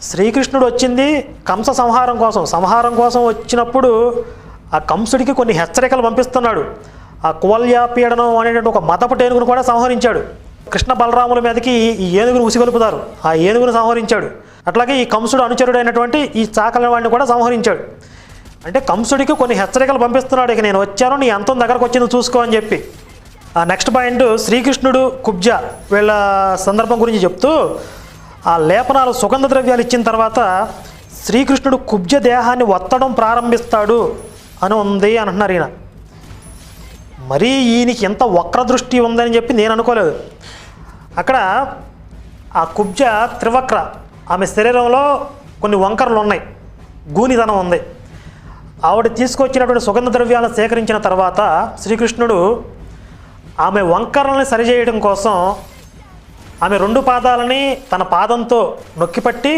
శ్రీకృష్ణుడు వచ్చింది కంస సంహారం కోసం వచ్చినప్పుడు ఆ కంసుడికి కొన్ని హెచ్చరికలు పంపిస్తున్నాడు. ఆ కువల్యాపీడనం అనేటువంటి ఒక మతపు ఏనుగును కూడా సంహరించాడు. కృష్ణ బలరాముల మీదకి ఈ ఏనుగును ఉసిగొలుపుతారు, ఆ ఏనుగును సంహరించాడు. అట్లాగే ఈ కంసుడు అనుచరుడైనటువంటి ఈ చాకలి వాడిని కూడా సంహరించాడు. అంటే కంసుడికి కొన్ని హెచ్చరికలు పంపిస్తున్నాడు, ఇక నేను వచ్చాను, నీ అంతం దగ్గరకు వచ్చింది చూసుకో అని చెప్పి. ఆ నెక్స్ట్ పాయింట్, శ్రీకృష్ణుడు కుబ్జ వీళ్ళ సందర్భం గురించి చెప్తూ ఆ లేపనాలు సుగంధ ద్రవ్యాలు ఇచ్చిన తర్వాత శ్రీకృష్ణుడు కుబ్జ దేహాన్ని ఒత్తడం ప్రారంభిస్తాడు అని ఉంది అంటున్నారు ఈయన. మరీ ఈయనకి ఎంత వక్రదృష్టి ఉందని చెప్పి నేను అనుకోలేదు. అక్కడ ఆ కుబ్జ త్రివక్ర, ఆమె శరీరంలో కొన్ని వంకరలు ఉన్నాయి, గూనిదనం ఉంది. ఆవిడ తీసుకొచ్చినటువంటి సుగంధ ద్రవ్యాలను సేకరించిన తర్వాత శ్రీకృష్ణుడు ఆమె వంకరల్ని సరిచేయడం కోసం ఆమె 2 పాదాలని తన పాదంతో నొక్కిపట్టి